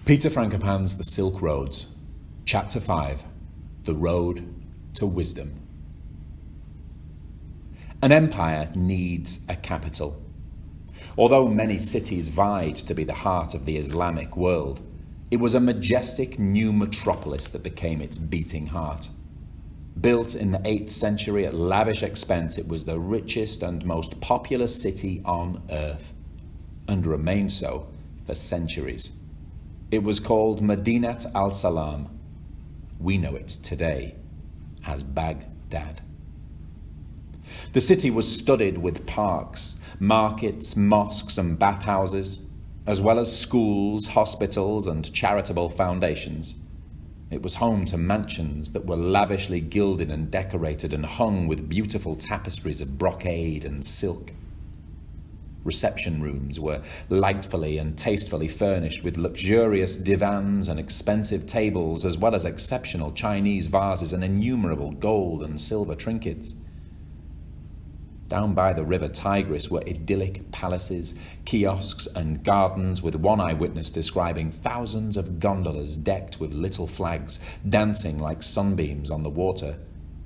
Peter Frankopan's The Silk Roads, Chapter 5, The Road to Wisdom. An empire needs a capital. Although many cities vied to be the heart of the Islamic world, it was a majestic new metropolis that became its beating heart. Built in the 8th century at lavish expense, it was the richest and most populous city on earth, and remained so for centuries. It was called Madinat al-Salam. We know it today as Baghdad. The city was studded with parks, markets, mosques and bathhouses, as well as schools, hospitals and charitable foundations. It was home to mansions that were lavishly gilded and decorated and hung with beautiful tapestries of brocade and silk. Reception rooms were lightfully and tastefully furnished with luxurious divans and expensive tables, as well as exceptional Chinese vases and innumerable gold and silver trinkets. Down by the river Tigris were idyllic palaces, kiosks and gardens, with one eyewitness describing thousands of gondolas decked with little flags, dancing like sunbeams on the water,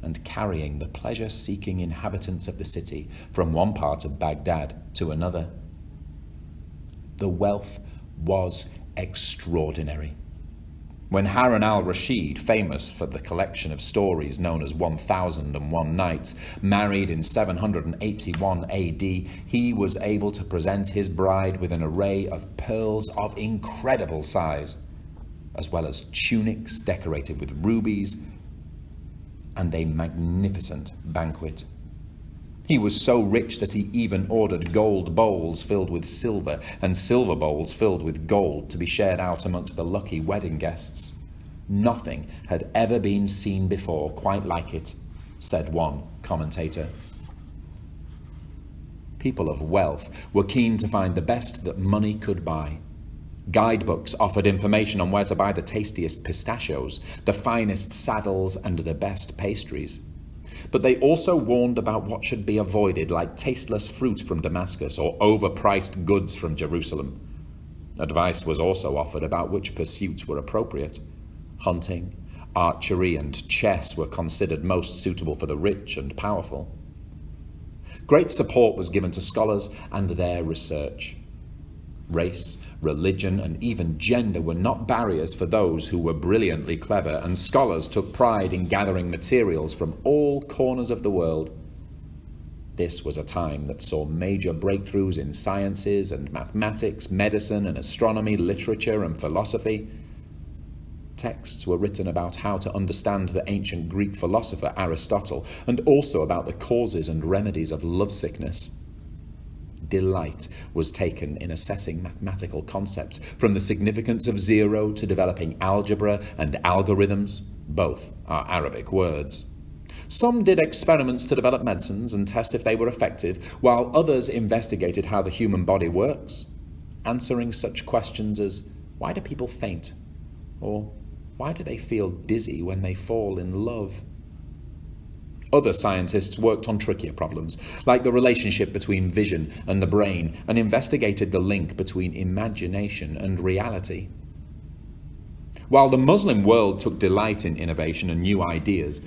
and carrying the pleasure-seeking inhabitants of the city from one part of Baghdad to another. The wealth was extraordinary. When Harun al-Rashid, famous for the collection of stories known as 1001 Nights, married in 781 AD, he was able to present his bride with an array of pearls of incredible size, as well as tunics decorated with rubies, and a magnificent banquet. He was so rich that he even ordered gold bowls filled with silver and silver bowls filled with gold to be shared out amongst the lucky wedding guests. Nothing had ever been seen before quite like it, said one commentator. People of wealth were keen to find the best that money could buy. Guidebooks offered information on where to buy the tastiest pistachios, the finest saddles, and the best pastries. But they also warned about what should be avoided, like tasteless fruit from Damascus or overpriced goods from Jerusalem. Advice was also offered about which pursuits were appropriate. Hunting, archery, and chess were considered most suitable for the rich and powerful. Great support was given to scholars and their research. Race, religion, and even gender were not barriers for those who were brilliantly clever, and scholars took pride in gathering materials from all corners of the world. This was a time that saw major breakthroughs in sciences and mathematics, medicine and astronomy, literature and philosophy. Texts were written about how to understand the ancient Greek philosopher Aristotle, and also about the causes and remedies of lovesickness. Delight was taken in assessing mathematical concepts, from the significance of zero to developing algebra and algorithms. Both are Arabic words. Some did experiments to develop medicines and test if they were effective, while others investigated how the human body works, answering such questions as, why do people faint? Or why do they feel dizzy when they fall in love? Other scientists worked on trickier problems, like the relationship between vision and the brain, and investigated the link between imagination and reality. While the Muslim world took delight in innovation and new ideas,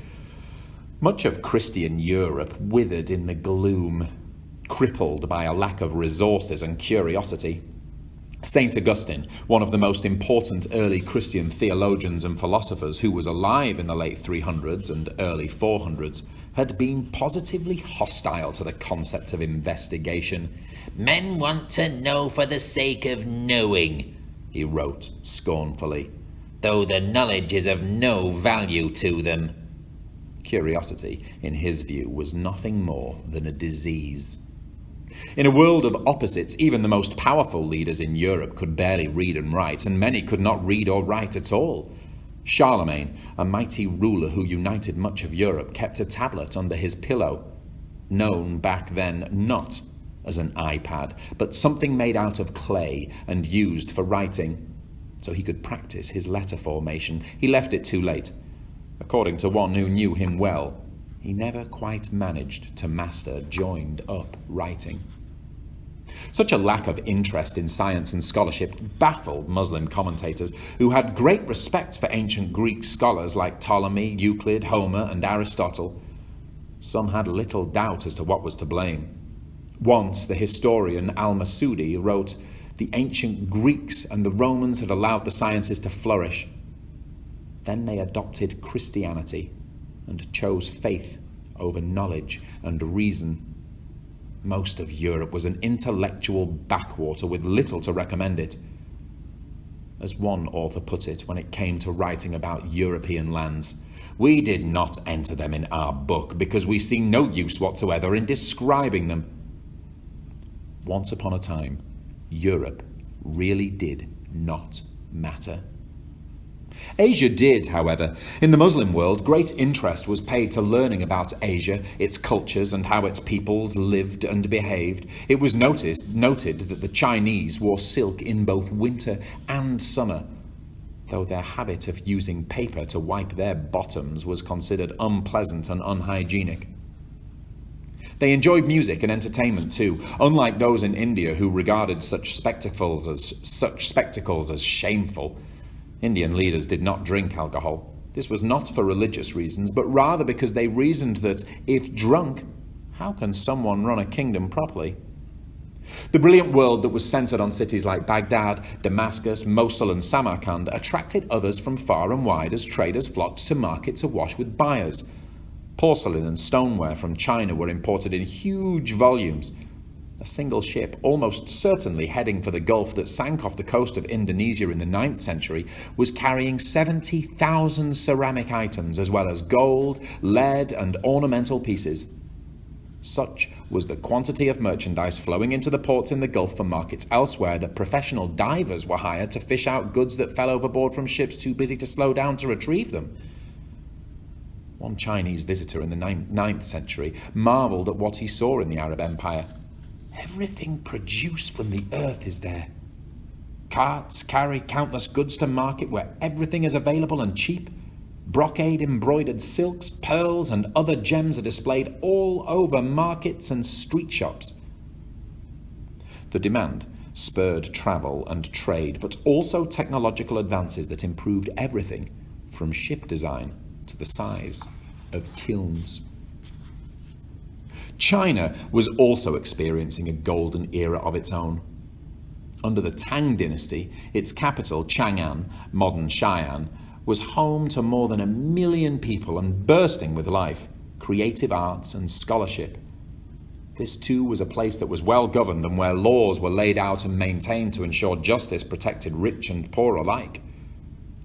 much of Christian Europe withered in the gloom, crippled by a lack of resources and curiosity. St. Augustine, one of the most important early Christian theologians and philosophers who was alive in the late 300s and early 400s, had been positively hostile to the concept of investigation. "Men want to know for the sake of knowing," he wrote scornfully, "though the knowledge is of no value to them." Curiosity, in his view, was nothing more than a disease. In a world of opposites, even the most powerful leaders in Europe could barely read and write, and many could not read or write at all. Charlemagne, a mighty ruler who united much of Europe, kept a tablet under his pillow, known back then not as an iPad, but something made out of clay and used for writing, so he could practice his letter formation. He left it too late. According to one who knew him well, he never quite managed to master joined-up writing. Such a lack of interest in science and scholarship baffled Muslim commentators, who had great respect for ancient Greek scholars like Ptolemy, Euclid, Homer, and Aristotle. Some had little doubt as to what was to blame. Once the historian Al-Masudi wrote, "The ancient Greeks and the Romans had allowed the sciences to flourish. Then they adopted Christianity and chose faith over knowledge and reason. Most of Europe was an intellectual backwater with little to recommend it." As one author put it when it came to writing about European lands, "We did not enter them in our book because we see no use whatsoever in describing them." Once upon a time, Europe really did not matter. Asia did, however. In the Muslim world, great interest was paid to learning about Asia, its cultures, and how its peoples lived and behaved. It was noted that the Chinese wore silk in both winter and summer, though their habit of using paper to wipe their bottoms was considered unpleasant and unhygienic. They enjoyed music and entertainment too, unlike those in India who regarded such spectacles as shameful. Indian leaders did not drink alcohol. This was not for religious reasons, but rather because they reasoned that, if drunk, how can someone run a kingdom properly? The brilliant world that was centered on cities like Baghdad, Damascus, Mosul, and Samarkand attracted others from far and wide as traders flocked to markets awash with buyers. Porcelain and stoneware from China were imported in huge volumes. A single ship, almost certainly heading for the Gulf, that sank off the coast of Indonesia in the 9th century, was carrying 70,000 ceramic items, as well as gold, lead, and ornamental pieces. Such was the quantity of merchandise flowing into the ports in the Gulf from markets elsewhere that professional divers were hired to fish out goods that fell overboard from ships too busy to slow down to retrieve them. One Chinese visitor in the 9th century marveled at what he saw in the Arab Empire. "Everything produced from the earth is there. Carts carry countless goods to market where everything is available and cheap. Brocade embroidered silks, pearls, and other gems are displayed all over markets and street shops." The demand spurred travel and trade, but also technological advances that improved everything from ship design to the size of kilns. China was also experiencing a golden era of its own. Under the Tang dynasty, its capital, Chang'an, modern Xi'an, was home to more than 1 million people and bursting with life, creative arts, and scholarship. This too was a place that was well governed and where laws were laid out and maintained to ensure justice protected rich and poor alike.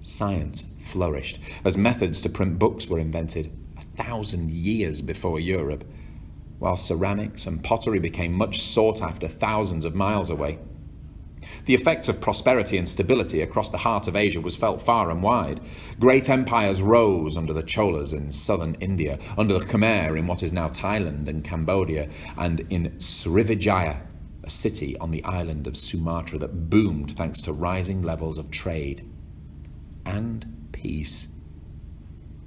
Science flourished as methods to print books were invented 1,000 years before Europe, while ceramics and pottery became much sought after thousands of miles away. The effects of prosperity and stability across the heart of Asia was felt far and wide. Great empires rose under the Cholas in southern India, under the Khmer in what is now Thailand and Cambodia, and in Srivijaya, a city on the island of Sumatra that boomed thanks to rising levels of trade and peace.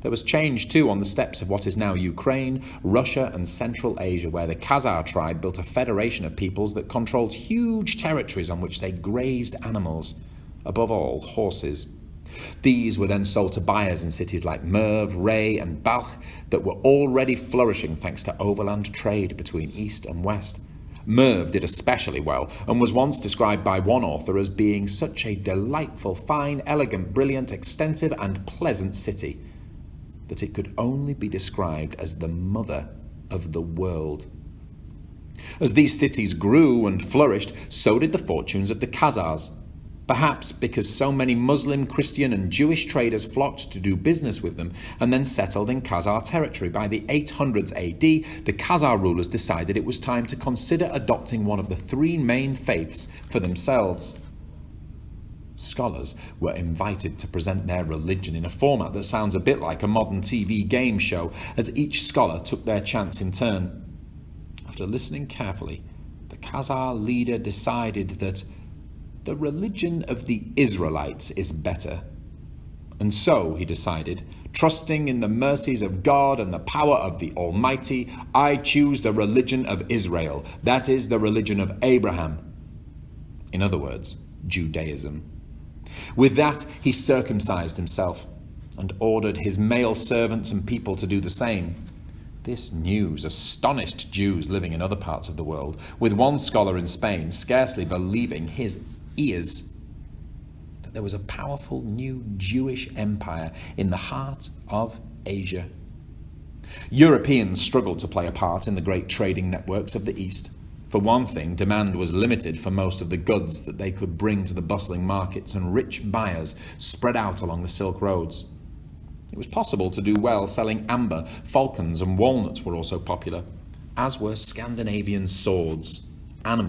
There was change too on the steppes of what is now Ukraine, Russia, and Central Asia, where the Khazar tribe built a federation of peoples that controlled huge territories on which they grazed animals, above all horses. These were then sold to buyers in cities like Merv, Ray, and Balkh that were already flourishing thanks to overland trade between East and West. Merv did especially well, and was once described by one author as being such a delightful, fine, elegant, brilliant, extensive, and pleasant city that it could only be described as the mother of the world. As these cities grew and flourished, so did the fortunes of the Khazars. Perhaps because so many Muslim, Christian, and Jewish traders flocked to do business with them and then settled in Khazar territory. By the 800s AD, the Khazar rulers decided it was time to consider adopting one of the 3 main faiths for themselves. Scholars were invited to present their religion in a format that sounds a bit like a modern TV game show, as each scholar took their chance in turn. After listening carefully, the Khazar leader decided that the religion of the Israelites is better. And so, he decided, Trusting in the mercies of God and the power of the Almighty, I choose the religion of Israel, that is, the religion of Abraham. In other words, Judaism. With that, he circumcised himself and ordered his male servants and people to do the same. This news astonished Jews living in other parts of the world, with one scholar in Spain scarcely believing his ears that there was a powerful new Jewish empire in the heart of Asia. Europeans struggled to play a part in the great trading networks of the East. For one thing, demand was limited for most of the goods that they could bring to the bustling markets, and rich buyers spread out along the Silk Roads. It was possible to do well selling amber, falcons and walnuts were also popular, as were Scandinavian swords, animal